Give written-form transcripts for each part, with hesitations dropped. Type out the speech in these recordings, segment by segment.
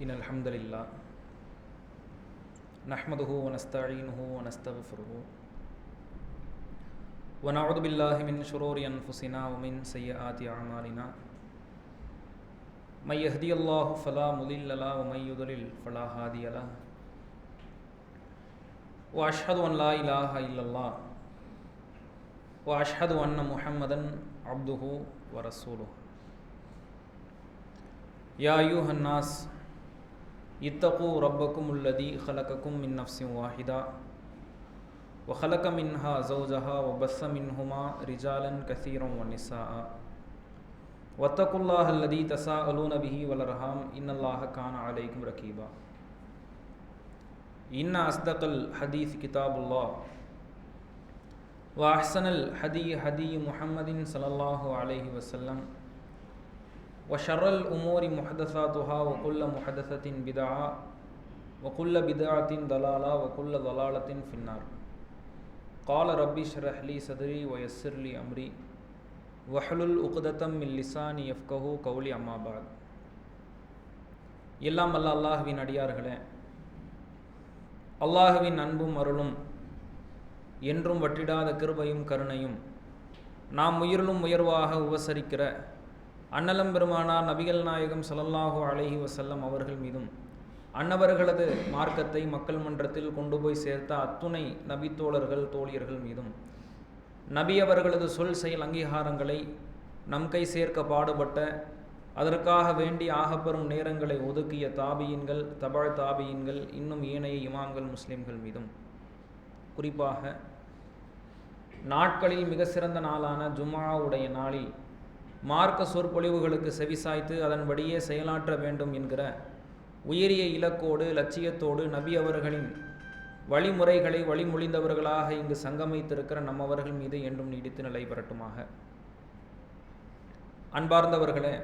இன்னல் ஹம்தலில்லாஹ் நஹ்மதுஹு வ நஸ்தஈனுஹு வ நஸ்தக்ஃபிருஹு வ நஊது பில்லாஹி மின் ஷுரூரி அன்ஃபுஸினா வ மின் ஸய்யிஆத்தி அஅமாலினா மை யஹ்தியல்லாஹு ஃபலா முதில்ல லஹு வ மை யுத்லில் ஃபலா ஹாதிய லஹு வ அஷ்ஹது அன் லா இலாஹா இல்லல்லாஹ் வ அஷ்ஹது அன்ன முஹம்மதன் அப்துஹு வ ரசூலுஹு யா அய்யுஹன் நாஸ் இத்தகு ரப்பக்குமுல்லதி ஹலகக்கும் மின் நஃப்ஸின் வாஹிதா வ ஹலக மின்ஹா ஸௌஜஹா வ பஸ்ஸ மின்ஹுமா ரிஜாலன் கஸீரன் வ நிஸாஅ வத்தகுல்லாஹ அல்லதி தஸாஅலூன பிஹி வல் அர்ஹாம் இன்னல்லாஹ கான அலைக்கும் ரகீபா. இன்ன அஸ்தகல் ஹதீஸ் கிதாபுல்லாஹ் வ அஹ்ஸனல் ஹதீ முஹம்மதின் ஸல்லல்லாஹு அலைஹி வஸல்லம் وشر الأمور محدثاتها وكل محدثة بدعة وكل بدعة ضلالة وكل ضلالة في النار. قال ربي اشرح لي صدري ويسر لي أمري واحلل عقدة من لساني يفقهوا قولي أما بعد. எல்லாம் அல்ல அல்லாஹ்வின் அடியார்களே, அல்லாஹ்வின் அன்பும் அருளும் என்றும் வற்றிடாத கிருபையும் கருணையும் நாம் உயிரிலும் உயர்வாக உபசரிக்கிற அன்னலம் பெருமானார் நபிகள் நாயகம் ஸல்லல்லாஹு அலைஹி வஸல்லம் அவர்கள் மீதும் அன்னவர்களது மார்க்கத்தை மக்கள் மன்றத்தில் கொண்டு போய் சேர்த்த அத்துணை நபித்தோழர்கள் தோழியர்கள் மீதும் நபி அவர்களது சொல் செயல் அங்கீகாரங்களை நம் கை சேர்க்க பாடுபட்ட அதற்காக வேண்டி ஆகப்பெறும் நேரங்களை ஒதுக்கிய தாபியின்கள் தபழ் தாபியின்கள் இன்னும் ஏனைய இமாம்கள் முஸ்லிம்கள் மீதும் குறிப்பாக நாட்களில் மிக சிறந்த நாளான ஜும்ஆவுடைய நாளில் மார்க்க சொற்பொழிவுகளுக்கு செவிசாய்த்து அதன்படியே செயலாற்ற வேண்டும் என்கிற உயரிய இலக்கோடு லட்சியத்தோடு நபி அவர்களின் வழிமுறைகளை வழிமொழிந்தவர்களாக இங்கு சங்கமித்திருக்கிற நம்மவர்கள் மீது என்றும் நீடித்து நிலை பெறட்டுமாக. அன்பார்ந்தவர்களே,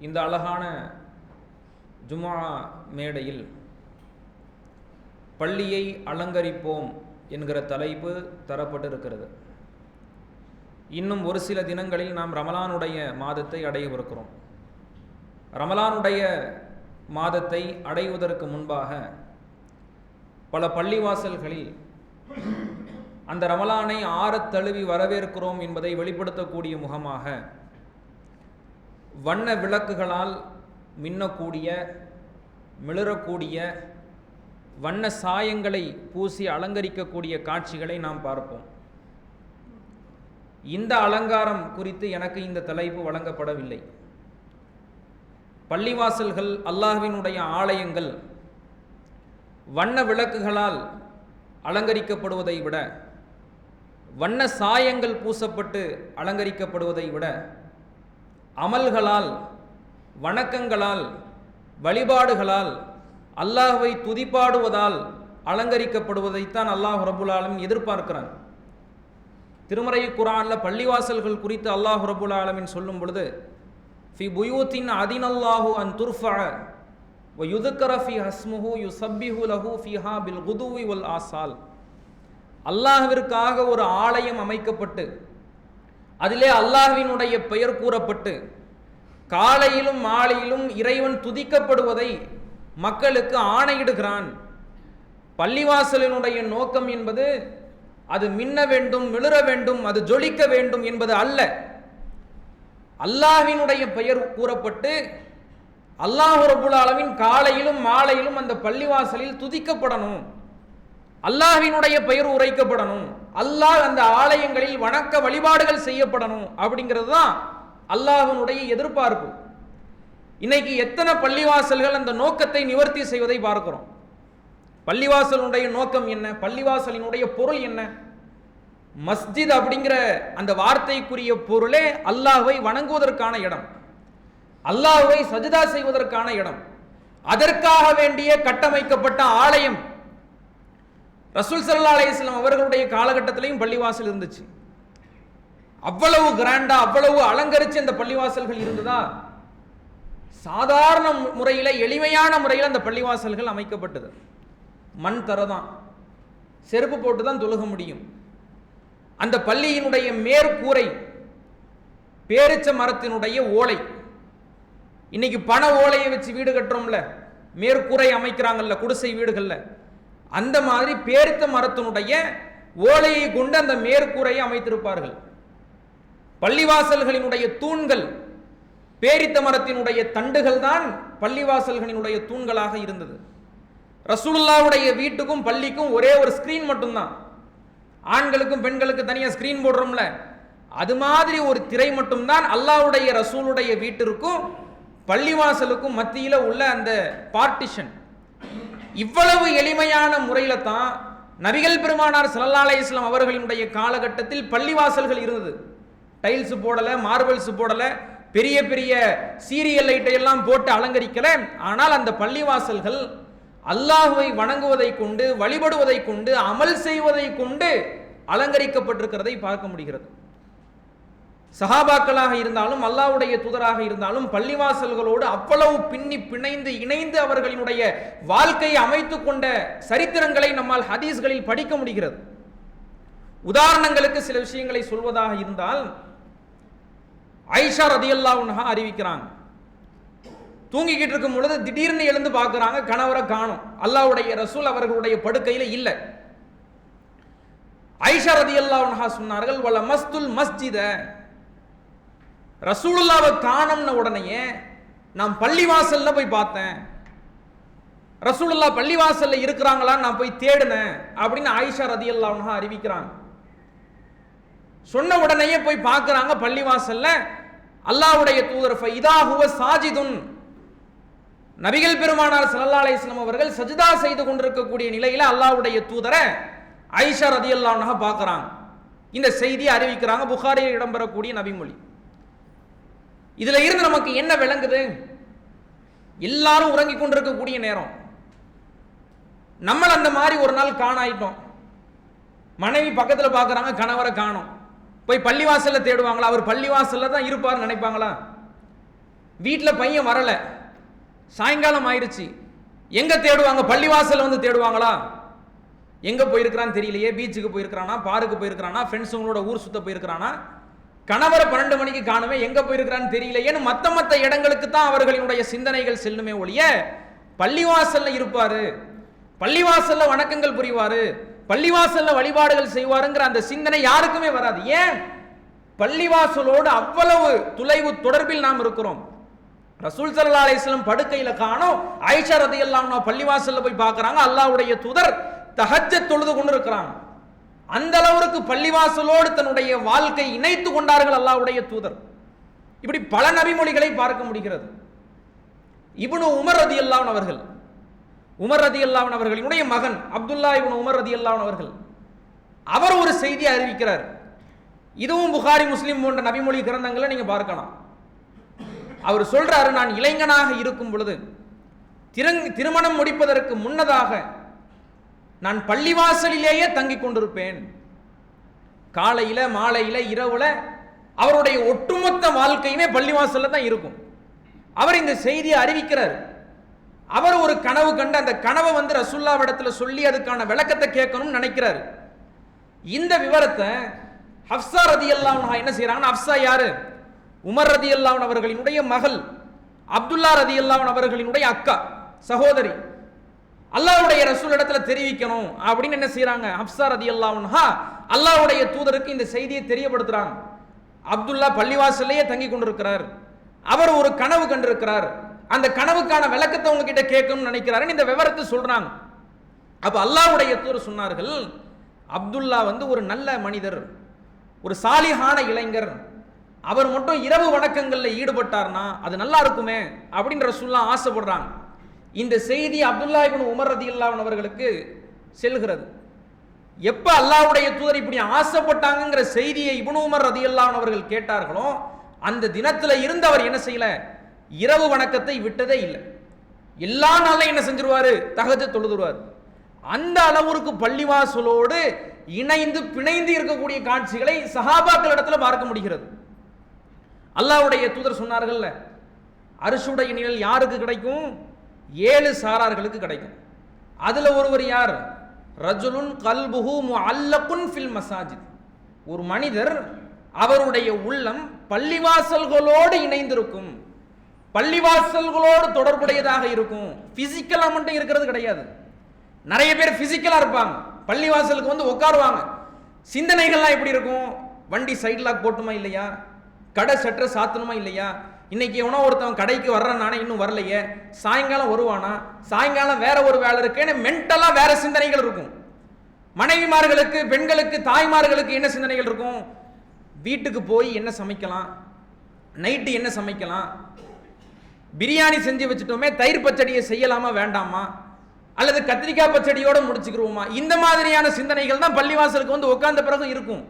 இந்த அழகான ஜும்ஆ மேடையில் பள்ளியை அலங்கரிப்போம் என்கிற தலைப்பு தரப்பட்டிருக்கிறது. இன்னும் ஒரு சில தினங்களில் நாம் ரமலானுடைய மாதத்தை அடையவிருக்கிறோம். ரமலானுடைய மாதத்தை அடைவதற்கு முன்பாக பல பள்ளிவாசல்களில் அந்த ரமலானை ஆறத் தழுவி வரவேற்கிறோம் என்பதை வெளிப்படுத்தக்கூடிய முகமாக வண்ண விளக்குகளால் மின்னக்கூடிய மிளறக்கூடிய வண்ண சாயங்களை பூசி அலங்கரிக்கக்கூடிய காட்சிகளை நாம் பார்ப்போம். இந்த அலங்காரம் குறித்து எனக்கு இந்த தலைப்பு வழங்கப்படவில்லை. பள்ளிவாசல்கள், அல்லாஹ்வினுடைய ஆலயங்கள் வண்ண விளக்குகளால் அலங்கரிக்கப்படுவதை விட, வண்ண சாயங்கள் பூசப்பட்டு அலங்கரிக்கப்படுவதை விட, அமல்களால், வணக்கங்களால், வழிபாடுகளால், அல்லாஹ்வை துதிப்பாடுவதால் அலங்கரிக்கப்படுவதைத்தான் அல்லாஹ் ரப்புல் ஆலமீன் எதிர்பார்க்கிறான். திருமறை குர்ஆன்ல பள்ளிவாசல்கள் குறித்து அல்லாஹ் ரப்புல் ஆலமீன் சொல்லும் பொழுது, ஃபி புயூத்தின் அதினல்லாஹு அன் துர்ஃபஅ வ யுذ்கர ஃபீ ஹஸ்முஹு யுஸப்பிஹு லஹு ஃபீஹா பில் குதுவி வல் ஆசால். அல்லாஹ்விற்காக ஒரு ஆலயம் அமைக்கப்பட்டு அதிலே அல்லாஹ்வினுடைய பெயர் கூறப்பட்டு காலையிலும் மாலையிலும் இறைவன் துதிக்கப்படுவதை மக்களுக்கு ஆணையிடுகிறான். பள்ளிவாசலினுடைய நோக்கம் என்பது அது மின்ன வேண்டும், மிளிர வேண்டும், அது ஜொலிக்க வேண்டும் என்பது அல்ல. அல்லாஹ்வினுடைய பெயர் கூறப்பட்டு அல்லாஹ் ரப்புல் ஆலமீன் காலையிலும் மாலையிலும் அந்த பள்ளிவாசலில் துதிக்கப்படணும், அல்லாஹ்வினுடைய பெயர் உரைக்கப்படணும், அல்லாஹ் அந்த ஆலயங்களில் வணக்க வழிபாடுகள் செய்யப்படணும் அப்படிங்கிறது தான் அல்லாஹ்வினுடைய எதிர்பார்ப்பு. இன்னைக்கு எத்தனை பள்ளிவாசல்கள் அந்த நோக்கத்தை நிவர்த்தி செய்வதை பார்க்கிறோம். பள்ளிவாசலுடைய நோக்கம் என்ன? பள்ளிவாசலினுடைய பொருள் என்ன? மஸ்ஜித் அப்படிங்கிற அந்த வார்த்தைக்குரிய பொருளே அல்லாஹ்வை வணங்குவதற்கான இடம், அல்லாஹ்வை சஜ்தா செய்வதற்கான இடம். அதற்காக வேண்டிய கட்டமைக்கப்பட்ட ஆலயம். ரசூல் ஸல்லல்லாஹு அலைஹி வஸல்லம் அவர்களுடைய காலகட்டத்திலையும் பள்ளிவாசல் இருந்துச்சு. அவ்வளவு கிராண்டா, அவ்வளவு அலங்கரிச்சு அந்த பள்ளிவாசல்கள் இருந்ததா? சாதாரண முறையில், எளிமையான முறையில் அந்த பள்ளிவாசல்கள் அமைக்கப்பட்டது. மண் தரதான், செருப்பு போட்டு தான் தொழுக முடியும். அந்த பள்ளியினுடைய மேற்கூரை பேரிச்ச மரத்தினுடைய ஓலை, இன்னைக்கு பண ஓலையை வச்சு வீடு கட்டுறோம்ல, மேற்கூரை அமைக்கிறாங்கல்ல குடிசை வீடுகள்ல, அந்த மாதிரி பேரித்த மரத்தினுடைய ஓலையை கொண்டு அந்த மேற்கூரையை அமைத்திருப்பார்கள். பள்ளிவாசல்களினுடைய தூண்கள் பேரித்த மரத்தினுடைய தண்டுகள் தான் பள்ளிவாசல்களினுடைய தூண்களாக இருந்தது. ரசூலுல்லாஹ்வுடைய வீட்டுக்கும் பள்ளிக்கும் ஒரே ஒரு ஸ்கிரீன் மட்டும்தான். ஆண்களுக்கும் பெண்களுக்கு தனியாக ஸ்கிரீன் போடுறோம்ல, அது மாதிரி ஒரு திரை மட்டும்தான் அல்லாஹ்வுடைய ரசூலுடைய வீட்டிற்கும் பள்ளிவாசலுக்கும் மத்தியில் உள்ள அந்த பார்ட்டிஷன். இவ்வளவு எளிமையான முறையில தான் நபிகள் பெருமானார் ஸல்லல்லாஹு அலைஹி வஸல்லம் அவர்களினுடைய காலகட்டத்தில் பள்ளிவாசல்கள் இருந்தது. டைல்ஸ் போடல, மார்பிள்ஸ் போடல, பெரிய பெரிய சீரியல் லைட்டை எல்லாம் போட்டு அலங்கரிக்கல. ஆனால் அந்த பள்ளிவாசல்கள் அல்லாஹுவை வணங்குவதை கொண்டு, வழிபடுவதை கொண்டு, அமல் செய்வதை கொண்டு அலங்கரிக்கப்பட்டிருக்கிறதை பார்க்க முடிகிறது. சஹாபாக்களாக இருந்தாலும் அல்லாஹ்வுடைய தூதராக இருந்தாலும் பள்ளிவாசல்களோடு அவ்வளவு பின்னி பிணைந்து இணைந்து அவர்களினுடைய வாழ்க்கையை அமைத்துக் கொண்ட சரித்திரங்களை நம்மால் ஹதீஸ்களில் படிக்க முடிகிறது. உதாரணங்களுக்கு சில விஷயங்களை சொல்வதாக இருந்தால், ஆயிஷா ரதியல்லாஹு அன்ஹா அறிவிக்கிறாங்க, தூங்கிக்கிட்டு இருக்கும் பொழுது திடீர்னு எழுந்து பார்க்குறாங்க, கணவரை காணும். அல்லாஹ்வுடைய ரசூல் அவர்களுடைய படுக்கையில் இல்லை. ஆயிஷா ரதியல்லாஹு அன்ஹா சொன்னார்கள், வல மஸ்துல் மஸ்ஜித, ரசூலுல்லாஹ்வை காணோம்ன உடனே நான் பள்ளிவாசல்ல போய் பார்த்தேன், ரசூலுல்லாஹ் பள்ளிவாசல்ல இருக்கிறாங்களான்னு நான் போய் தேடினேன் அப்படின்னு ஆயிஷா ரதியல்லாஹு அன்ஹா அறிவிக்கிறாங்க. சொன்ன உடனேயே போய் பார்க்குறாங்க பள்ளிவாசல்ல அல்லாஹ்வுடைய தூதர் ஃபைதா ஹுவ சாஜிதுன், நபிகள் பெருமானார் ஸல்லல்லாஹு அலைஹி வஸல்லம் அவர்கள் சஜ்தா செய்து கொண்டிருக்கக்கூடிய நிலையில அல்லாஹ்வுடைய தூதரை ஆயிஷா ரதியல்லாஹு அன்ஹா பார்க்குறாங்க. இந்த செய்தியை அறிவிக்கிறாங்க, புகாரியில் இடம்பெறக்கூடிய நபிமொழி. இதுல இருந்து நமக்கு என்ன விளங்குது? எல்லாரும் உறங்கி கொண்டிருக்கக்கூடிய நேரம், நம்ம அந்த மாதிரி ஒரு நாள் காணாயிட்டோம். மனைவி பக்கத்தில் பார்க்குறாங்க, கணவரை காணோம். போய் பள்ளிவாசல்ல தேடுவாங்களா? அவர் பள்ளிவாசல்ல தான் இருப்பார் நினைப்பாங்களா? வீட்டில் பையன் வரல, சாயங்காலம் ஆயிடுச்சு, எங்க தேடுவாங்க? பள்ளிவாசல்ல வந்து தேடுவாங்களா? எங்க போயிருக்கிறான்னு தெரியலையே, பீச்சுக்கு போயிருக்கிறானா, பாருக்கு போயிருக்கிறானா, ஃப்ரெண்ட்ஸுங்களோட ஊர் சுத்த போயிருக்கிறானா, கணவரை 12 மணிக்கு காணுமே, எங்க போயிருக்கிறான்னு தெரியலையேன்னு மற்ற இடங்களுக்கு தான் அவர்களினுடைய சிந்தனைகள் செல்லுமே ஒழிய பள்ளிவாசல்ல இருப்பாரு, பள்ளிவாசல்ல வணக்கங்கள் புரிவாரு, பள்ளிவாசல்ல வழிபாடுகள் செய்வாருங்கிற அந்த சிந்தனை யாருக்குமே வராது. ஏன்? பள்ளிவாசலோடு அவ்வளவு துளைவு தொடர்பில் நாம் இருக்கிறோம். ரசூல் ஸல்லல்லாஹு அலைஹி வஸல்லம் படுக்கையில காணோம், ஆயிஷா ரதியல்லாஹு அன்ஹா பள்ளிவாசல்ல போய் பார்க்கறாங்க, அல்லாஹ்வுடைய தூதர் தஹஜ்ஜத் தொழுது கொண்டு இருக்கிறாங்க. அந்த அளவுக்கு பள்ளிவாசலோடு தன்னுடைய வாழ்க்கை இணைத்து கொண்டார்கள் அல்லாஹ்வுடைய தூதர். இப்படி பல நபிமொழிகளை பார்க்க முடிகிறது. இப்னு உமர் ரதியல்லாஹு அன்ஹு அவர்கள், உமர் ரதியல்லாஹு அன்ஹு அவர்களினுடைய மகன் அப்துல்லா இப்னு உமர் ரதியல்லாஹு அன்ஹு அவர்கள், அவர் ஒரு செய்தியை அறிவிக்கிறார். இதுவும் புகாரி முஸ்லிம் போன்ற நபிமொழி கிரந்தங்களை நீங்க பார்க்கலாம். அவர் சொல்றாரு, நான் இளைஞனாக இருக்கும் பொழுது திருமணம் முடிப்பதற்கு முன்னதாக நான் பள்ளிவாசலிலேயே தங்கிக் கொண்டிருப்பேன். காலையில மாலையில இரவுல அவருடைய ஒட்டுமொத்த வாழ்க்கையுமே பள்ளிவாசல்ல தான் இருக்கும். அவர் இந்த செய்தியை அறிவிக்கிறார். அவர் ஒரு கனவு கண்டு அந்த கனவை ரசூலுல்லாஹ்விடத்துல சொல்லி அதுக்கான விளக்கத்தை கேட்கணும்னு நினைக்கிறார். இந்த விவரத்தை ஹப்ஸா ரதியல்லாஹு அன்ஹா என்ன செய்யறாங்கன்னா, ஹப்ஸா யாரு? உமர் ரதியல்லாஹு அன்ஹு அவர்களினுடைய மகள், அப்துல்லா ரதியல்லாஹு அன்ஹு அவர்களினுடைய அக்கா, சகோதரி. அல்லாஹ்வுடைய ரசூல் இடத்துல தெரிவிக்கணும் அப்படின்னு என்ன செய்யறாங்க, ஹப்ஸா ரதியல்லாஹு அன்ஹா அல்லாஹ்வுடைய தூதருக்கு இந்த செய்தியை தெரியப்படுத்துறாங்க. அப்துல்லா பள்ளிவாசல்லையே தங்கி கொண்டிருக்கிறார், அவர் ஒரு கனவு கண்டிருக்கிறார், அந்த கனவுக்கான விளக்கத்தை உங்ககிட்ட கேட்கணும்னு நினைக்கிறாரு, இந்த விவரத்தை சொல்றாங்க. அப்ப அல்லாஹ்வுடைய தூதர் சொன்னார்கள், அப்துல்லா ஒரு நல்ல மனிதர், ஒரு சாலிஹான இளைஞர், அவர் மட்டும் இரவு வணக்கங்கள்ல ஈடுபட்டார்னா அது நல்லா இருக்குமே அப்படின்னு ரசூலுல்லாஹ் ஆசைப்படுறாங்க. இந்த செய்தி அப்துல்லா இப்னு உமர் ரதியல்லாஹு அன்ஹு அவர்களுக்கு செல்கிறது. எப்ப அல்லாஹ்வுடைய தூதர் இப்படி ஆசைப்பட்டாங்கிற செய்தியை இப்னு உமர் ரதியல்லாஹு அன்ஹு அவர்கள் கேட்டார்களோ, அந்த தினத்துல இருந்து அவர் என்ன செய்யல, இரவு வணக்கத்தை விட்டதே இல்லை. எல்லா நாளும் என்ன செஞ்சிருவாரு, தஹஜ்ஜத் தொழுதுருவார். அந்த அளவுக்கு பள்ளிவாசலோடு இணைந்து பிணைந்து இருக்கக்கூடிய காட்சிகளை சஹாபாக்கள் இடத்துல பார்க்க முடிகிறது. அல்லாஹ்வுடைய தூதர் சொன்னார்கள்ல, அர்ஷுடைய நிழல் யாருக்கு கிடைக்கும்? 7 சாரார்களுக்கு கிடைக்கும். அதுல ஒருவர் யார்? ரஜுலுன் கல்புஹு முஅல்லகுன் ஃபில் மசாஜித், ஒரு மனிதர் அவருடைய உள்ளம் பள்ளிவாசல்களோடு இணைந்திருக்கும். பள்ளிவாசல்களோடு தொடர்புடையதாக இருக்கும். பிசிக்கலா மட்டும் இருக்கிறது கிடையாது. நிறைய பேர் பிசிக்கலா இருப்பாங்க, பள்ளிவாசலுக்கு வந்து உட்காருவாங்க, சிந்தனைகள்லாம் எப்படி இருக்கும்? வண்டி சைட் லாக் போட்டுமா இல்லையா, கடை சட்டரை சாத்தணுமா இல்லையா, இன்னைக்கு எவனோ ஒருத்தவன் கடைக்கு வர்றான், நானே இன்னும் வரலையே, சாயங்காலம் வருவானா, சாயங்காலம் வேற ஒரு வேலை இருக்குன்னு மென்டலா வேற சிந்தனைகள் இருக்கும். மனைவிமார்களுக்கு, பெண்களுக்கு, தாய்மார்களுக்கு என்ன சிந்தனைகள் இருக்கும்? வீட்டுக்கு போய் என்ன சமைக்கலாம், நைட்டு என்ன சமைக்கலாம், பிரியாணி செஞ்சு வச்சுட்டோமே, தயிர் பச்சடியை செய்யலாமா வேண்டாமா, அல்லது கத்திரிக்காய் பச்சடியோட முடிச்சுக்கிறோமா? இந்த மாதிரியான சிந்தனைகள் தான் பள்ளிவாசலுக்கு வந்து உட்கார்ந்த பிறகு இருக்கும்.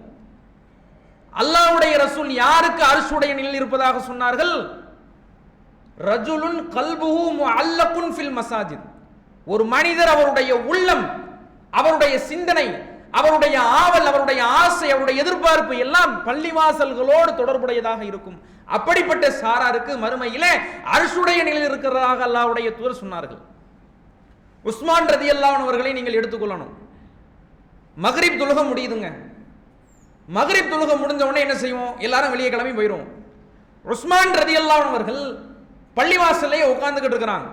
அல்லாஹ்வுடைய ரசூல் யாருக்கு அர்ஷுடைய நிழல் இருப்பதாக சொன்னார்கள்? ரஜுலுன் கல்புஹு முஅல்லகுன் ஃபில் மசாஜித். ஒரு மனிதர், அவருடைய உள்ளம், அவருடைய சிந்தனை, அவருடைய ஆவல், அவருடைய ஆசை, அவருடைய எதிர்பார்ப்பு எல்லாம் பள்ளிவாசல்களோடு தொடர்புடையதாக இருக்கும். அப்படிப்பட்ட சாராருக்கு மறுமையிலே அர்ஷுடைய நிழல் இருக்கிறதாக அல்லாஹ்வுடைய தூதர் சொன்னார்கள். உஸ்மான் ரலியல்லாஹு அன்ஹு அவர்களை நீங்கள் எடுத்துக்கொள்ளணும். மக்ரிப் தொழுகை முடியுதுங்க. மக்ரிப் தொழுகை முடிஞ்ச உடனே என்ன செய்வோம்? எல்லாரும் வெளியே கிளம்பி போயிடும். உஸ்மான் ரலியல்லாஹு அன்ஹு அவர்கள் பள்ளிவாசல்லே உட்கார்ந்துகிட்டு இருக்கிறாங்க.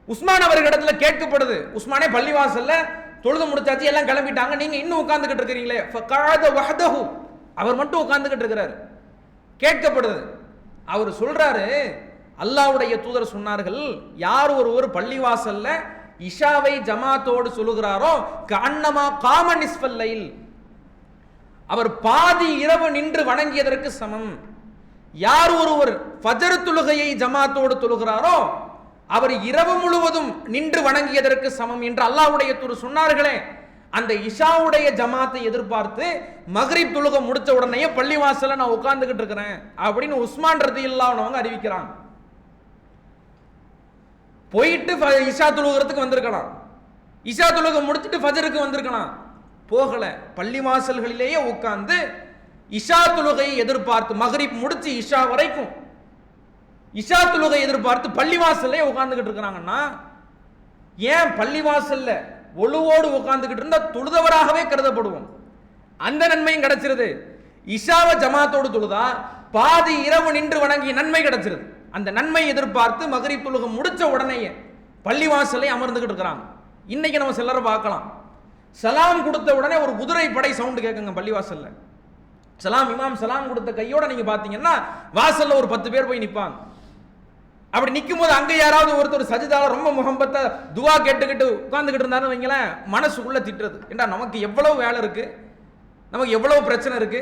உஸ்மான் அவர்களிடத்துல கேட்கப்படுது, உஸ்மானே பள்ளிவாசல்ல தொழுது முடிச்சாச்சு, எல்லாம் கிளம்பிட்டாங்க, நீங்க இன்னும் உட்கார்ந்துகிட்டு இருக்கிறீங்களே? ஃபகாத வஹதஹு, அவர் மட்டும் உட்கார்ந்துகிட்டு இருக்கிறார். கேட்கப்படுது, அவர் சொல்றாரு, அல்லாஹ்வுடைய தூதர் சொன்னார்கள், யார் ஒருவர் பள்ளிவாசல்ல இஷாவை ஜமாத்தோடு சொல்லுகிறாரோ கஅன்னமா காம நிஸ்ஃபல் லைல், அவர் பாதி இரவு நின்று வணங்கியதற்கு சமம். யார் ஒருவர் ஃபஜர் தொழுகையை ஜமாத்தோடு தொழுகிறாரோ அவர் இரவு முழுவதும் நின்று வணங்கியதற்கு சமம் என்று அல்லாஹ்வுடைய தூதர் சொன்னார்களே. அந்த இஷாவுடைய ஜமாத்தை எதிர்பார்த்து மக்ரிப் தொழுகை முடிச்ச உடனே பள்ளிவாசல்ல நான் உட்கார்ந்துகிட்டு இருக்கிறேன் அப்படின்னு உஸ்மான் ரலியல்லாஹு அன்ஹு அவங்க அறிவிக்கிறாங்க. போயிட்டு இஷா தொழுகிறதுக்கு வந்திருக்கலாம், இஷா தொழுகை முடிச்சுட்டு ஃபஜருக்கு வந்திருக்கலாம், போகல, பள்ளிவாசல்களிலேயே உட்கார்ந்து இஷா தொழுகையை எதிர்பார்த்து, மக்ரிப் முடிச்சு இஷா வரைக்கும் இஷா தொழுகை எதிர்பார்த்து பள்ளிவாசல்லே உட்கார்ந்துகிட்டு இருக்கிறாங்கன்னா, ஏன் பள்ளிவாசல்ல ஒழுவோடு உட்கார்ந்துகிட்டு இருந்தா தொழுதவராகவே கருதப்படுவோம், அந்த நன்மையும் கிடைச்சிருது. இஷாவை ஜமாத்தோடு தொழுதா பாதி இரவு நின்று வணங்கி நன்மை கிடைச்சிருது. அந்த நன்மை எதிர்பார்த்து மக்ரிப் தொழுகை முடிச்ச உடனேயே பள்ளிவாசலை அமர்ந்துகிட்டு இருக்கிறாங்க. இன்னைக்கு நம்ம சிலரை பார்க்கலாம், சலாம் கொடுத்த உடனே ஒரு குதிரை படை சவுண்டு கேட்குங்க பள்ளிவாசல்ல. சலாம், இமாம் சலாம் கொடுத்த கையோட நீங்க பாத்தீங்கன்னா வாசல்ல ஒரு 10 பேர் போய் நிப்பாங்க. அப்படி நிற்கும் போது அங்க யாராவது ஒருத்தர் சஜிதால ரொம்ப முகம்பத்தை துவா கேட்டுக்கிட்டு உட்கார்ந்துகிட்டு இருந்தாருன்னு வைங்களேன், மனசுக்குள்ள திட்டுறது, ஏண்டா நமக்கு எவ்வளவு வேலை இருக்கு, நமக்கு எவ்வளவு பிரச்சனை இருக்கு,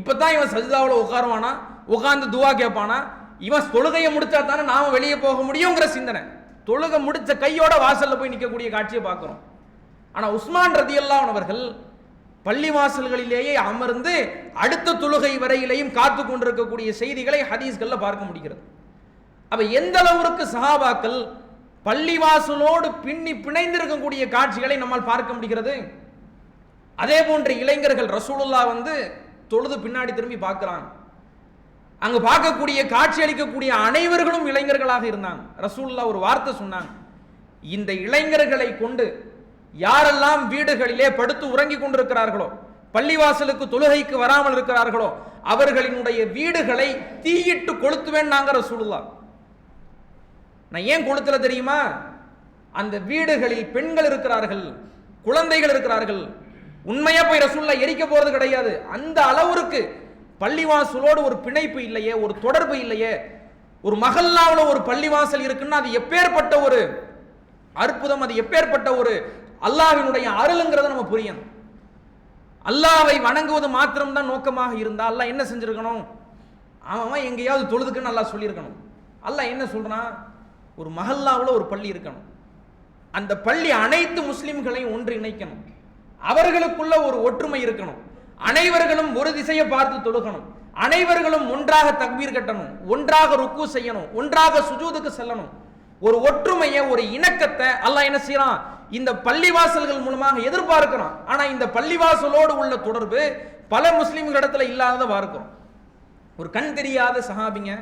இப்பதான் இவன் சஜிதாவில் உட்காருவானா, உட்கார்ந்து துவா கேட்பானா, இவன் தொழுகையை முடிச்சா தானே நாம வெளியே போக முடியுங்கிற சிந்தனை. தொழுகை முடிச்ச கையோட வாசல்ல போய் நிற்கக்கூடிய காட்சியை பார்க்கிறோம். ஆனா உஸ்மான் ரலியல்லாஹு அன்ஹு அவர்கள் பள்ளிவாசல்களிலேயே அமர்ந்து அடுத்த தொழுகை வரையிலையும் காத்து கொண்டிருக்கக்கூடிய செய்திகளை ஹதீஸ்கள்ல பார்க்க முடிகிறது. அப்ப எந்த அளவுக்கு சஹாபாக்கள் பள்ளிவாசலோடு பின்னி பிணைந்திருக்கக்கூடிய காட்சிகளை நம்மால் பார்க்க முடிகிறது. அதே போன்ற இளைஞர்கள், ரசூலுல்லாஹ் வந்து தொழுது பின்னாடி திரும்பி பார்க்கிறாங்க, அங்க பார்க்கக்கூடிய காட்சி அளிக்கக்கூடிய அனைவர்களும் இளைஞர்களாக இருந்தாங்க. ரசூலுல்லாஹ் ஒரு வார்த்தை சொன்னாங்க, இந்த இளைஞர்களை கொண்டு யாரெல்லாம் வீடுகளிலே படுத்து உறங்கி கொண்டிருக்கிறார்களோ, பள்ளிவாசலுக்கு தொழுகைக்கு வராமல் இருக்கிறார்களோ, அவர்களினுடைய வீடுகளை தீயிட்டு கொளுத்துவேன் நாங்க ரசூலுல்லாஹ். நான் ஏன் கொளுத்தல தெரியுமா? அந்த வீடுகளில் பெண்கள் இருக்கிறார்கள், குழந்தைகள் இருக்கிறார்கள். உண்மையா போய் ரசூலுல்லாஹ் எரிக்க போறது கிடையாது. அந்த அளவுக்கு பள்ளிவாசலோடு ஒரு பிணைப்பு இல்லையே, ஒரு தொடர்பு இல்லையே. ஒரு மஹல்லாவுல ஒரு பள்ளிவாசல் இருக்குன்னா அது எப்பேற்பட்ட ஒரு அற்புதம், அது எப்பேற்பட்ட ஒரு அல்லாஹ்வினுடைய அருளுங்கிறத நம்ம புரியணும். அல்லாஹ்வை வணங்குவது மாத்திரம்தான் நோக்கமாக இருந்தா அல்லாஹ் என்ன செஞ்சிருக்கணும்? அவன் எங்கேயாவது தொழுதுக்குன்னு அல்லாஹ் சொல்லியிருக்கணும். அல்லாஹ் என்ன சொல்றான்? ஒரு மஹல்லாவுல ஒரு பள்ளி இருக்கணும், அந்த பள்ளி அனைத்து முஸ்லிம்களையும் ஒன்று இணைக்கணும், அவர்களுக்குள்ள ஒரு ஒற்றுமை இருக்கணும், அனைவர்களும் ஒரு திசையை பார்த்து தொழுகணும், அனைவர்களும் ஒன்றாக தக்பீர் கட்டணும், ஒன்றாக ருக்கு செய்யணும், ஒன்றாக சுஜூதுக்கு செல்லணும். ஒரு ஒற்றுமையை, ஒரு இணக்கத்தை அல்லாஹ் என்ன செய்யறான்? இந்த பள்ளிவாசல்கள் மூலமாக எதிர்பார்க்கிறான். ஆனா இந்த பள்ளிவாசலோடு உள்ள தொடர்பு பல முஸ்லிம்களிடத்துல இல்லாததை பார்க்கிறோம். ஒரு கண் தெரியாத சஹாபிங்க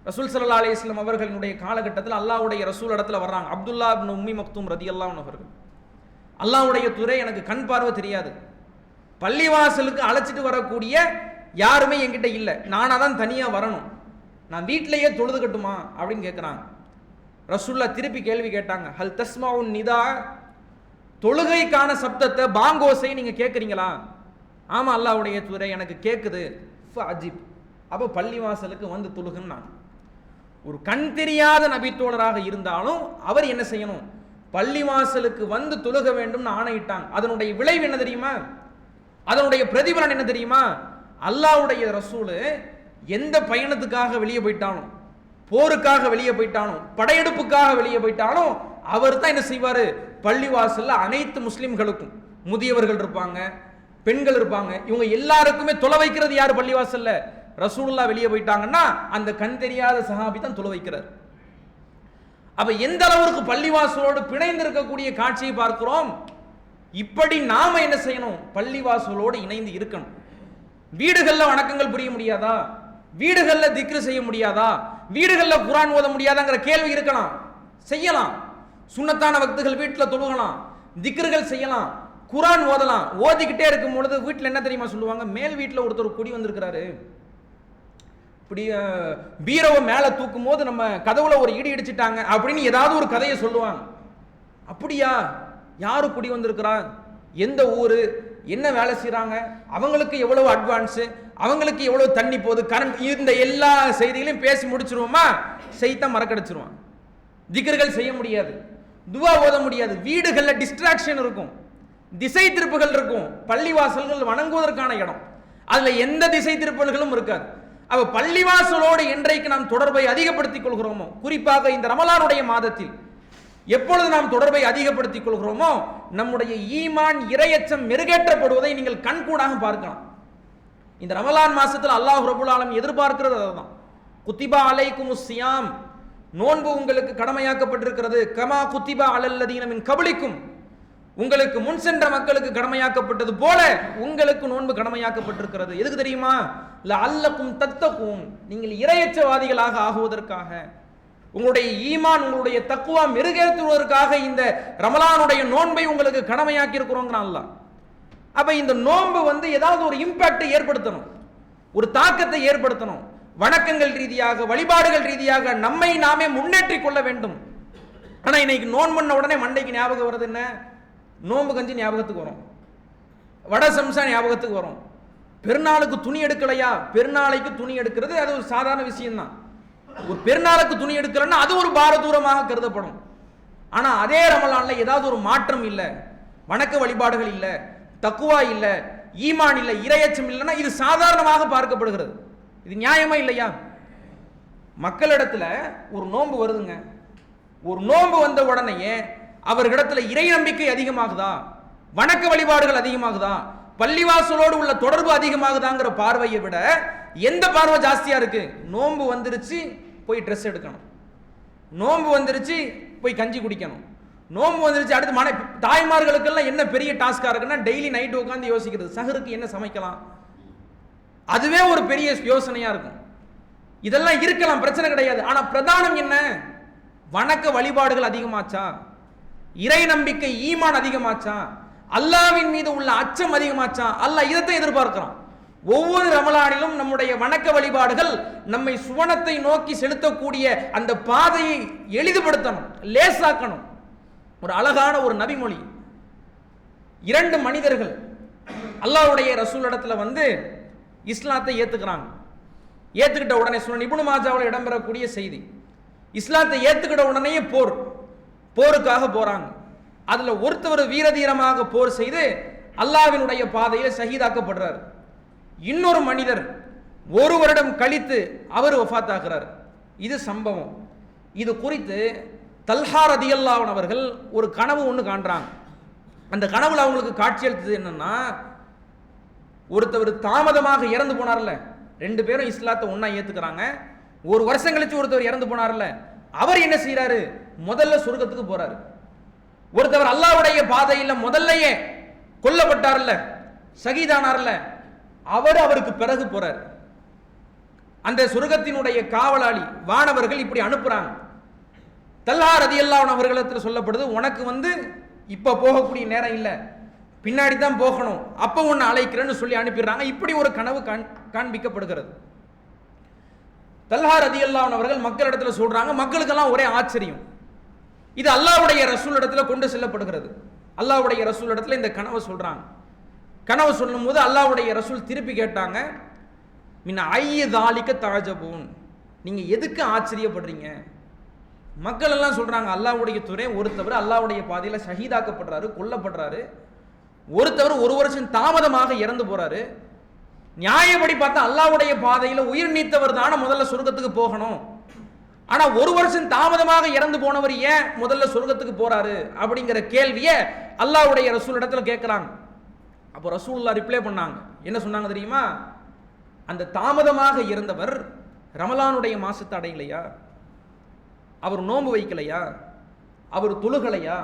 ரசூல் ஸல்லல்லாஹு அலைஹி வஸல்லம் அவர்களுடைய காலகட்டத்தில் அல்லாஹ்வுடைய ரசூல் இடத்துல வர்றாங்க. அப்துல்லா இப்னு உம்மி மக்தூம் ரலியல்லாஹு அன்ஹு அவர்கள், அல்லாஹ்வுடைய துறை எனக்கு கண் பார்வை தெரியாது, பள்ளிவாசலுக்கு அழைச்சிட்டு வரக்கூடிய யாருமே என்கிட்ட இல்லை, நானா தான் தனியா வரணும், நான் வீட்டிலேயே தொழுதுகட்டுமா அப்படின்னு கேட்குறாங்க. ரசூல்லா திருப்பி கேள்வி கேட்டாங்க, ஹல் தஸ்மாவுன் நிதா, தொழுகைக்கான சப்தத்தை பாங்கோசை நீங்க கேட்குறீங்களா? ஆமா அல்லாஹ்வுடைய தூதரே எனக்கு கேட்குது. அஜிப், அப்போ பள்ளிவாசலுக்கு வந்து தொழுகுன்னு. ஒரு கண் தெரியாத நபித்தோழராக இருந்தாலும் அவர் என்ன செய்யணும்? பள்ளிவாசலுக்கு வந்து தொழுக வேண்டும் ஆணையிட்டாங்க. அதனுடைய விளைவு என்ன தெரியுமா? அதனுடைய பிரதிபலன் என்ன தெரியுமா? அல்லாஹ்வுடைய ரசூல் எந்த பயணத்துக்காக வெளியே போயிட்டாலும், போருக்காக வெளியே போயிட்டாலும், படையெடுப்புக்காக வெளியே போயிட்டாலும், அவர் தான் என்ன செய்வாரு? பள்ளிவாசல்ல அனைத்து முஸ்லிம்களுக்கும், முதியவர்கள் இருப்பாங்க, பெண்கள் இருப்பாங்க, இவங்க எல்லாருக்குமே தொலை வைக்கிறது யார்? பள்ளிவாசல்ல. ரசூலுல்லாஹ் வெளியே போயிட்டாங்கன்னா அந்த கண் தெரியாத சஹாபி தான் தொலை வைக்கிறார். அப்ப எந்த அளவுக்கு பள்ளிவாசலோடு பிணைந்து இருக்கக்கூடிய காட்சியை பார்க்கிறோம். இப்படி நாம என்ன செய்யணும்? பள்ளிவாசலோடு இணைந்து இருக்கணும். வீடுகள்ல வணக்கங்கள் புரிய முடியாதா? வீடுகள்ல திக்ரு செய்ய முடியாதா? வீடுகள்ல குர்ஆன் ஓத முடியாதாங்கிற கேள்வி இருக்கலாம். செய்யலாம். சுன்னத்தான வக்துகள் வீட்டில் தொழுகலாம், திக்ருகள் செய்யலாம், குர்ஆன் ஓதலாம். ஓதிக்கிட்டே இருக்கும் பொழுது வீட்டில் என்ன தெரியுமா சொல்லுவாங்க? மேல் வீட்டில் ஒருத்தர் குடி வந்திருக்கிறாரு, இப்படி பீரோவை மேலே தூக்கும் போது நம்ம கதவுல ஒரு இடி இடிச்சிட்டாங்க அப்படின்னு ஏதாவது ஒரு கதையை சொல்லுவாங்க. அப்படியா? யாரு குடி வந்திருக்கிறா, எந்த ஊரு, என்ன வேலை செய்யறாங்க, அவங்களுக்கு எவ்வளவு அட்வான்ஸ், அவங்களுக்கு எவ்வளவு தண்ணி போகுது, கரண்ட், இந்த எல்லா செய்திகளையும் பேசி முடிச்சிருவோமா? செய்தான் மறக்கடிச்சிருவான். திக்ருகள் செய்ய முடியாது, துவா ஓத முடியாது. வீடுகளில் டிஸ்ட்ராக்ஷன் இருக்கும், திசை திருப்புகள் இருக்கும். பள்ளிவாசல்கள் வணங்குவதற்கான இடம், அதுல எந்த திசை திருப்பல்களும் இருக்காது. அவ பள்ளிவாசலோடு என்றைக்கு நாம் தொடர்பை அதிகப்படுத்திக் கொள்கிறோமோ, குறிப்பாக இந்த ரமலானுடைய மாதத்தில் எப்பொழுது நாம் தொடர்பை அதிகப்படுத்திக் கொள்கிறோமோ, நம்முடைய ஈமான் இறையச்சம் மெருகேற்றப்படுவதை நீங்கள் கண்கூடாக பார்க்கலாம். இந்த ரமலான் மாசத்தில் அல்லாஹ் ரப்பல் ஆலமீன் எதிர்பார்க்கிறது அதுதான். குத்திபா அலைக்குமுஸ் ஸியாம், நோன்பு உங்களுக்கு கடமையாக்கப்பட்டிருக்கிறது. கமா குத்திபா அலல்லதீன மின் கபலிக்கும், உங்களுக்கு முன் சென்ற மக்களுக்கு கடமையாக்கப்பட்டது போல உங்களுக்கு நோன்பு கடமையாக்கப்பட்டிருக்கிறது. எதுக்கு தெரியுமா? லஅல்லக்கும் தத்தகும், நீங்கள் இறையச்சவாதிகளாக ஆகுவதற்காக, உங்களுடைய ஈமான், உங்களுடைய தக்குவா மெருகேற்றுவதற்காக இந்த ரமலானுடைய நோன்பை உங்களுக்கு கடமையாக்கி இருக்கிறோங்கிறான் அல்லாஹ். அப்ப இந்த நோன்பு ஏதாவது ஒரு இம்பாக்டை ஏற்படுத்தணும், ஒரு தாக்கத்தை ஏற்படுத்தணும். வணக்கங்கள் ரீதியாக, வழிபாடுகள் ரீதியாக நம்மை நாமே முன்னேற்றிக் கொள்ள வேண்டும். ஆனா இன்னைக்கு நோன்பு பண்ண உடனே மண்டைக்கு ஞாபகம் வருது என்ன? நோன்பு கஞ்சி ஞாபகத்துக்கு வரும், வட சம்சா ஞாபகத்துக்கு வரும். பெருநாளுக்கு துணி எடுக்கலையா? பெருநாளைக்கு துணி எடுக்கிறது அது ஒரு சாதாரண விஷயம் தான். ஒரு பெருநாளுக்கு துணி எடுக்கலன்னா அது ஒரு பாரதூரமாக கருதப்படும். ஆனா அதே ரமலான்ல ஏதாவது ஒரு மாற்றம் இல்லை, வணக்க வழிபாடுகள் இல்லை, தக்குவா இல்லை, ஈமான் இல்லை, இறையச்சம் இல்லைன்னா இது சாதாரணமாக பார்க்கப்படுகிறது. இது நியாயமா இல்லையா? மக்களிடத்துல ஒரு நோன்பு வருதுங்க, ஒரு நோன்பு வந்த உடனேயே அவர்களிடத்துல இறை நம்பிக்கை அதிகமாகுதா, வணக்க வழிபாடுகள் அதிகமாகுதா, பள்ளிவாசலோடு உள்ள தொடர்பு அதிகமாகுதாங்கிற பார்வையை விட எந்த பார்வை ஜாஸ்தியா இருக்கு? நோன்பு வந்துருச்சு போய் ட்ரெஸ் எடுக்கணும், நோன்பு வந்துருச்சு போய் கஞ்சி குடிக்கணும், நோன்பு வந்துருச்சு அடுத்து தாய்மார்களுக்கெல்லாம் என்ன பெரிய டாஸ்கா இருக்குன்னா டெய்லி நைட் உட்காந்து யோசிக்கிறது, சஹருக்கு என்ன சமைக்கலாம். அதுவே ஒரு பெரிய யோசனையா இருக்கும். இதெல்லாம் இருக்கலாம், பிரச்சனை கிடையாது. ஆனா பிரதானம் என்ன? வணக்க வழிபாடுகள் அதிகமாச்சா, இறை நம்பிக்கை ஈமான் அதிகமாச்சா, அல்லாஹ்வின் மீது உள்ள அச்சம் அதிகமாச்சா? அல்லாஹ் இதைத்தான் எதிர்பார்க்கிறான். ஒவ்வொரு ரமலானிலும் நம்முடைய வணக்க வழிபாடுகள் நம்மை சுவனத்தை நோக்கி செலுத்தக்கூடிய அந்த பாதையை எளிதுபடுத்தணும், லேசாக்கணும். ஒரு அழகான ஒரு நபிமொழி. 2 மனிதர்கள் அல்லாஹ்வுடைய ரசூல் இடத்துல இஸ்லாத்தை ஏத்துக்கிறாங்க. ஏத்துக்கிட்ட உடனே சுனன் இப்னு மாஜாவில் இடம்பெறக்கூடிய செய்தி, இஸ்லாத்தை ஏத்துக்கிட்ட உடனே போருக்காக போறாங்க. அதுல ஒருத்தவர் வீரதீரமாக போர் செய்து அல்லாஹ்வினுடைய பாதையில் ஷஹீதாக்கப்படுறார். இன்னொரு மனிதர் 1 வருடம் கழித்து அவர் வஃபாத்தாகிறார். இது சம்பவம். இது குறித்து தல்ஹா ரதியல்லாஹு அன்ஹு அவர்கள் ஒரு கனவு ஒன்று காண்றாங்க. அந்த கனவுல அவங்களுக்கு காட்சி அளித்தது என்னன்னா, ஒருத்தவர் தாமதமாக இறந்து போனார்ல, 2 பேரும் இஸ்லாத்தை ஒன்னா ஏத்துக்கிறாங்க. 1 வருஷம் கழிச்சு ஒருத்தவர் இறந்து போனார்ல, அவர் என்ன செய்யறாரு? முதல்ல சொர்க்கத்துக்கு போறாரு. ஒருத்தவர் அல்லாஹ்வுடைய பாதையில் முதல்லயே கொல்லப்பட்டார்ல, ஷஹீதானார்ல, அவருக்கு பிறகு போறார். அந்த சொர்க்கத்தினுடைய காவலாளி வானவர்கள் இப்படி அனுப்புறாங்க. தல்ஹா ரதியல்லாஹு அன்ஹு அவர்களிடத்தில் சொல்லப்படுது, உனக்கு இப்ப போகக்கூடிய நேரம் இல்லை, பின்னாடி தான் போகணும், அப்ப உன்னை அழைக்கிறேன்னு சொல்லி அனுப்பிடுறாங்க. இப்படி ஒரு கனவு காண்பிக்கப்படுகிறது. தல்ஹா ரலியல்லாஹு அன்ஹு அவர்கள் மக்களிடத்தில் சொல்றாங்க. மக்களுக்கெல்லாம் ஒரே ஆச்சரியம். இது அல்லாஹ்வுடைய ரசூல் இடத்துல கொண்டு செல்லப்படுகிறது. அல்லாஹ்வுடைய ரசூல் இடத்துல இந்த கனவை சொல்றாங்க. கனவு சொல்லும் போது அல்லாஹ்வுடைய ரசூல் திருப்பி கேட்டாங்க, மின் ஐய தாலிக்க தாஜபூன், நீங்க எதுக்கு ஆச்சரியப்படுறீங்க? மக்கள் எல்லாம் சொல்றாங்க, அல்லாஹ்வுடைய துறை ஒருத்தவர் அல்லாஹ்வுடைய பாதையில ஷஹீதாக்கப்படுறாரு, கொல்லப்படுறாரு. ஒருத்தவர் ஒரு வருஷம் தாமதமாக இறந்து போறாரு. நியாயப்படி பார்த்தா அல்லாஹ்வுடைய பாதையில உயிர் நீத்தவர் தானே முதல்ல சொர்க்கத்துக்கு போகணும். ஆனா ஒரு வருஷம் தாமதமாக இறந்து போனவர் ஏன் முதல்ல சொர்க்கத்துக்கு போறாரு அப்படிங்கிற கேள்வியை அல்லாஹ்வுடைய ரசூல் இடத்துல கேட்கிறாங்க. அப்போ ரசூலுல்லாஹ் ரிப்ளை பண்ணாங்க. என்ன சொன்னாங்க தெரியுமா? அந்த தாமதமாக இறந்தவர் ரமலானுடைய மாசத்தை அடையலையா, அவர் நோன்பு வைக்கலையா, அவர் தொழுகலையா,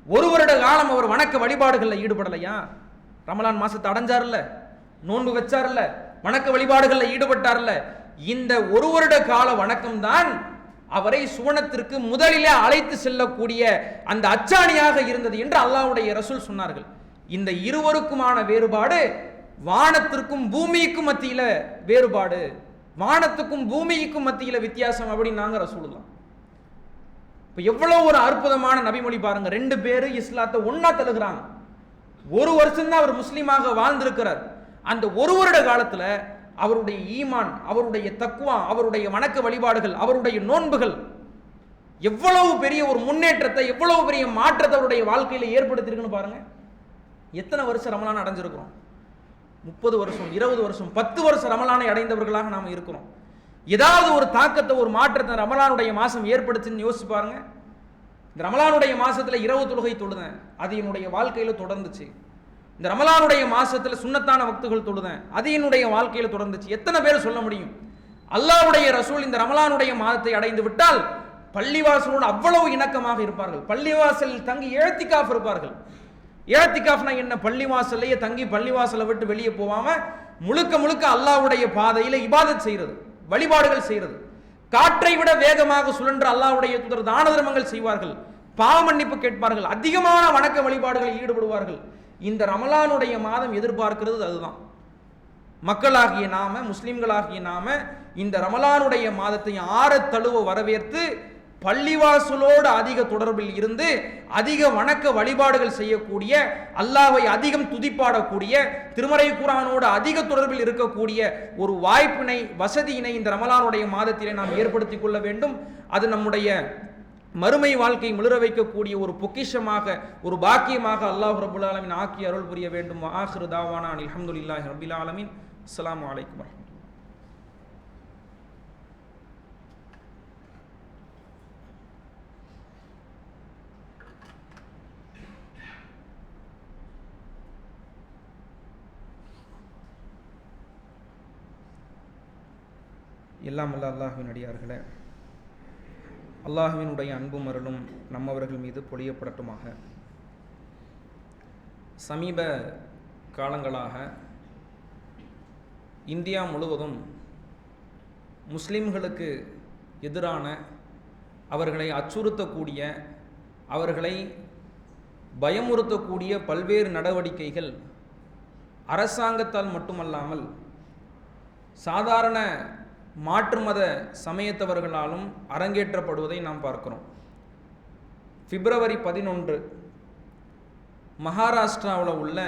ஒரு வருட காலம் அவர் வணக்க வழிபாடுகளில் ஈடுபடலையா? ரமலான் மாசத்தை அடைஞ்சார்ல, நோன்பு வச்சார்ல, வணக்க வழிபாடுகளில் ஈடுபட்டார்ல, இந்த ஒரு வருட கால வணக்கம் தான் அவரை சுவனத்திற்கு முதலிலே அழைத்து செல்லக்கூடிய அந்த அச்சாணியாக இருந்தது என்று அல்லாஹ்வுடைய ரசூல் சொன்னார்கள். இந்த இருவருக்குமான வேறுபாடு வானத்திற்கும் பூமிக்கும் மத்தியில வேறுபாடு, வானத்துக்கும் பூமிக்கும் மத்தியில வித்தியாசம் அப்படின்னாங்க ரசூலுல்லாஹ். இப்போ எவ்வளவு ஒரு அற்புதமான நபிமொழி பாருங்க. ரெண்டு பேரும் இஸ்லாத்தை ஒன்னா தழுகிறாங்க. ஒரு வருஷம் தான் அவர் முஸ்லீமாக வாழ்ந்திருக்கிறார். அந்த ஒரு வருட காலத்துல அவருடைய ஈமான், அவருடைய தக்வா, அவருடைய வணக்க வழிபாடுகள், அவருடைய நோன்புகள் எவ்வளவு பெரிய ஒரு முன்னேற்றத்தை, எவ்வளவு பெரிய மாற்றத்தை அவருடைய வாழ்க்கையில ஏற்படுத்தியிருக்குன்னு பாருங்க. எத்தனை வருஷம் ரமலான் அடைஞ்சிருக்கிறோம்? 30 வருஷம், 20 வருஷம், 10 வருஷம் ரமலானை அடைந்தவர்களாக நாம் இருக்கிறோம். ஏதாவது ஒரு தாக்கத்தை, ஒரு மாற்றத்தை ரமலானுடைய மாசம் ஏற்படுச்சுன்னு யோசிச்சு பாருங்க. இந்த ரமலானுடைய மாசத்துல இரவு தொழுகை தொழுதேன், அது என்னுடைய வாழ்க்கையில தொடர்ந்துச்சு. இந்த ரமலானுடைய மாசத்துல சுன்னத்தான வக்துகள் தொழுதேன், அது என்னுடைய வாழ்க்கையில தொடர்ந்துச்சு. எத்தனை பேர் சொல்ல முடியும்? அல்லாஹ்வுடைய ரசூல் இந்த ரமலானுடைய மாதத்தை அடைந்து விட்டால் பள்ளிவாசலோடு அவ்வளவு இணக்கமாக இருப்பார்கள். பள்ளிவாசலில் தங்கி இஅ்திகாஃப் இருப்பார்கள். இஅ்திகாஃப்னா என்ன? பள்ளிவாசல்லையே தங்கி பள்ளிவாசலை விட்டு வெளியே போகாம முழுக்க முழுக்க அல்லாஹ்வுடைய பாதையில இபாதத் செய்யறது, வழிபாடுகள் செய்யறது. காற்றை விட வேகமாக சுழன்ற அல்லாஹ்வுடைய தூதர் தான தர்மங்கள் செய்வார்கள், பாவ மன்னிப்பு கேட்பார்கள், அதிகமான வணக்க வழிபாடுகளில் ஈடுபடுவார்கள். இந்த ரமலானுடைய மாதம் எதிர்பார்க்கிறது அதுதான். மக்களாகிய நாம, முஸ்லிம்களாகிய நாம இந்த ரமலானுடைய மாதத்தை ஆற தழுவ வரவேற்று பள்ளிவாசலோடு அதிக தொடர்பில் இருந்து அதிக வணக்க வழிபாடுகள் செய்யக்கூடிய, அல்லாஹ்வை அதிகம் துதிப்பாடக்கூடிய, திருமறை குர்ஆனோடு அதிக தொடர்பில் இருக்கக்கூடிய ஒரு வாய்ப்பினை, வசதியினை இந்த ரமலானுடைய மாதத்திலே நாம் ஏற்படுத்திக் கொள்ள வேண்டும். அது நம்முடைய மறுமை வாழ்க்கை மிளிர வைக்கக்கூடிய ஒரு பொக்கிஷமாக, ஒரு பாக்கியமாக அல்லாஹ் ரப்புல் ஆலமீன் ஆக்கி அருள் புரிய வேண்டும். ஆகிரு தாவானா அல்ஹம்துலில்லாஹி ரப்பில் ஆலமீன். அஸ்ஸலாமு அலைக்கும் வரஹ்மத்துல்லாஹி. எல்லாம் அல்ல அல்லாஹ்வின் அடியார்களே, அல்லாஹ்வினுடைய அன்பும் அருளும் நம்மவர்கள் மீது பொழியப்படட்டுமாக. சமீப காலங்களாக இந்தியா முழுவதும் முஸ்லிம்களுக்கு எதிரான, அவர்களை அச்சுறுத்தக்கூடிய, அவர்களை பயமுறுத்தக்கூடிய பல்வேறு நடவடிக்கைகள் அரசாங்கத்தால் மட்டுமல்லாமல் சாதாரண மாற்று மத சமயத்தவர்களாலும் அரங்கேற்றப்படுவதை நாம் பார்க்கிறோம். பிப்ரவரி 11 மகாராஷ்டிராவில் உள்ள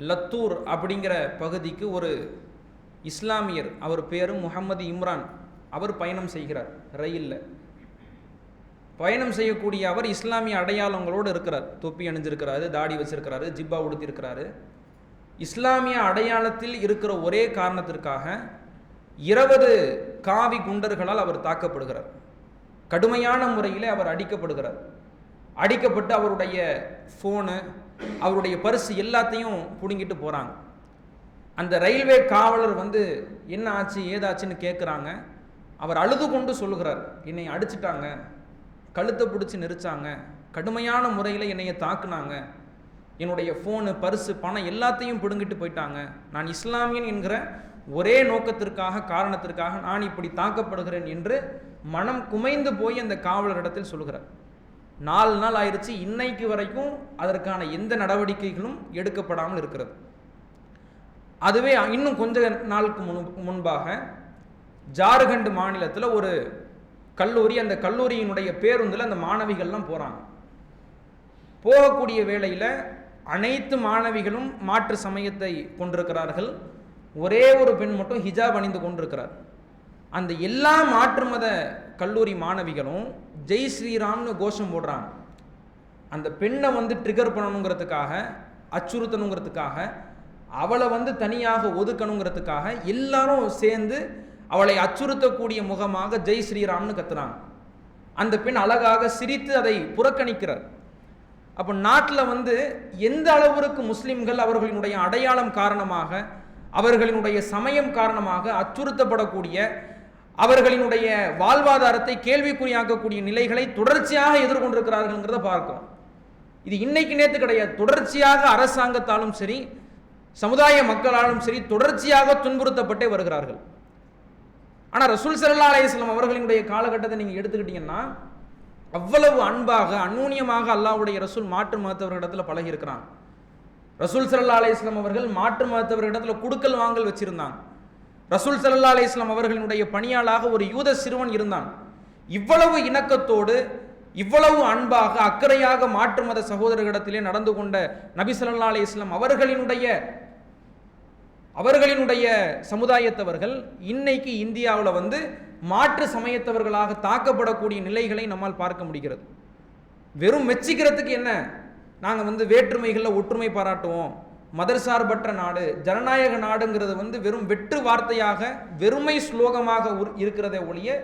லத்தூர் அப்படிங்கிற பகுதிக்கு ஒரு இஸ்லாமியர், அவர் பேரு முகமது இம்ரான், அவர் பயணம் செய்கிறார். ரயிலில் பயணம் செய்யக்கூடிய அவர் இஸ்லாமிய அடையாளங்களோடு இருக்கிறார். தொப்பி அணிஞ்சிருக்கிறாரு, தாடி வச்சிருக்கிறாரு, ஜிப்பா உடுத்திருக்கிறாரு. இஸ்லாமிய அடையாளத்தில் இருக்கிற ஒரே காரணத்திற்காக 20 காவி குண்டர்களால் அவர் தாக்கப்படுகிறார். கடுமையான முறையில் அவர் அடிக்கப்படுகிறார். அடிக்கப்பட்டு அவருடைய ஃபோனு, அவருடைய பர்ஸ் எல்லாத்தையும் பிடுங்கிட்டு போகிறாங்க. அந்த ரயில்வே காவலர் என்ன ஆச்சு ஏதாச்சுன்னு கேட்குறாங்க. அவர் அழுது கொண்டு சொல்லுகிறார், என்னை அடிச்சிட்டாங்க, கழுத்தை பிடிச்சி நெரிச்சாங்க, கடுமையான முறையில் என்னைய தாக்குனாங்க, என்னுடைய ஃபோனு, பர்ஸு, பணம் எல்லாத்தையும் பிடுங்கிட்டு போயிட்டாங்க. நான் இஸ்லாமியன் என்கிற ஒரே நோக்கத்திற்காக, காரணத்திற்காக நான் இப்படி தாக்கப்படுகிறேன் என்று மனம் குமைந்து போய் அந்த காவலரிடத்தில் சொல்கிறார். 4 நாள் ஆயிடுச்சு, இன்னைக்கு வரைக்கும் அதற்கான எந்த நடவடிக்கைகளும் எடுக்கப்படாமல் இருக்கிறது. அதுவே இன்னும் கொஞ்ச நாளுக்கு முன்பாக ஜார்க்கண்ட் மாநிலத்தில் ஒரு கல்லூரி, அந்த கல்லூரியினுடைய பேருந்தில் அந்த மாணவிகள்லாம் போகிறாங்க. போகக்கூடிய வேளையில் அனைத்து மாணவிகளும் மாற்று சமயத்தை கொண்டிருக்கிறார்கள். ஒரே ஒரு பெண் மட்டும் ஹிஜாப் அணிந்து கொண்டிருக்கிறார். அந்த எல்லா மாற்று மத கல்லூரி மாணவிகளும் ஜெய் ஸ்ரீராம்னு கோஷம் போடுறாங்க. அந்த பெண்ணை ட்ரிகர் பண்ணணுங்கிறதுக்காக, அச்சுறுத்தணுங்கிறதுக்காக, அவளை தனியாக ஒதுக்கணுங்கிறதுக்காக எல்லாரும் சேர்ந்து அவளை அச்சுறுத்தக்கூடிய முகமாக ஜெய் ஸ்ரீராம்னு கத்துறாங்க. அந்த பெண் அழகாக சிரித்து அதை புறக்கணிக்கிறார். அப்போ நாட்டில் எந்த அளவிற்கு முஸ்லிம்கள் அவர்களினுடைய அடையாளம் காரணமாக, அவர்களினுடைய சமயம் காரணமாக அச்சுறுத்தப்படக்கூடிய, அவர்களினுடைய வாழ்வாதாரத்தை கேள்விக்குறியாக்கக்கூடிய நிலைகளை தொடர்ச்சியாக எதிர்கொண்டிருக்கிறார்கள்ங்கிறத பார்க்கிறோம். இது இன்னைக்கு நேற்று கிடையாது. தொடர்ச்சியாக அரசாங்கத்தாலும் சரி, சமுதாய மக்களாலும் சரி தொடர்ச்சியாக துன்புறுத்தப்பட்டே வருகிறார்கள். ஆனால் ரசூல் ஸல்லல்லாஹு அலைஹி வஸல்லம் அவர்களினுடைய காலகட்டத்தை நீங்கள் எடுத்துக்கிட்டீங்கன்னா அவ்வளவு அன்பாக அந்நூன்யமாக அல்லாஹ்வுடைய ரசூல் மாற்று மதத்தவர்களிடத்தில் பழகி இருக்கிறாங்க. ரசூல் ஸல்லல்லாஹு அலைஹி வஸல்லம் அவர்கள் மாற்று மதத்தவர்களிடத்தில் குடுக்கல் வாங்கல் வச்சிருந்தாங்க. ரசூல் ஸல்லல்லாஹு அலைஹி வஸல்லம் அவர்களினுடைய பணியாளாக ஒரு யூத சிறுவன் இருந்தான். இவ்வளவு இணக்கத்தோடு, இவ்வளவு அன்பாக அக்கறையாக மாற்று மத சகோதரர்களிடத்திலே நடந்து கொண்ட நபி ஸல்லல்லாஹு அலைஹி வஸல்லம் அவர்களினுடைய சமுதாயத்தவர்கள் இன்னைக்கு இந்தியாவில் மாற்று சமயத்தவர்களாக தாக்கப்படக்கூடிய நிலைகளை நம்மால் பார்க்க முடிகிறது. வெறும் மெச்சிக்கிறதுக்கு என்ன, நாங்கள் வேற்றுமைகளில் ஒற்றுமை பாராட்டுவோம், மதர்சார்பற்ற நாடு, ஜனநாயக நாடுங்கிறது வெறும் வெற்று வார்த்தையாக, வெறுமை ஸ்லோகமாக இருக்கிறதே ஒழிய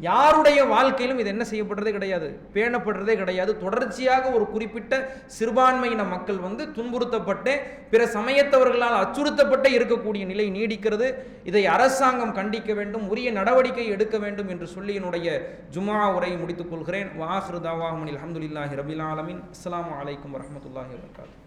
யாருடைய வாழ்க்கையிலும் இது என்ன செய்யப்படுறதே கிடையாது, பேணப்படுறதே கிடையாது. தொடர்ச்சியாக ஒரு குறிப்பிட்ட சிறுபான்மையின மக்கள் துன்புறுத்தப்பட்டு பிற சமயத்தவர்களால் அச்சுறுத்தப்பட்டே இருக்கக்கூடிய நிலை நீடிக்கிறது. இதை அரசாங்கம் கண்டிக்க வேண்டும், உரிய நடவடிக்கை எடுக்க வேண்டும் என்று சொல்லி என்னுடைய ஜும்ஆ உரையை முடித்துக் கொள்கிறேன். வஆஹிரு தஅவாஹும் அல்ஹம்துலில்லாஹி ரப்பில் ஆலமீன். அஸ்ஸலாமு அலைக்கும் வரஹ்மத்துல்லாஹி வபரகாத்துஹு.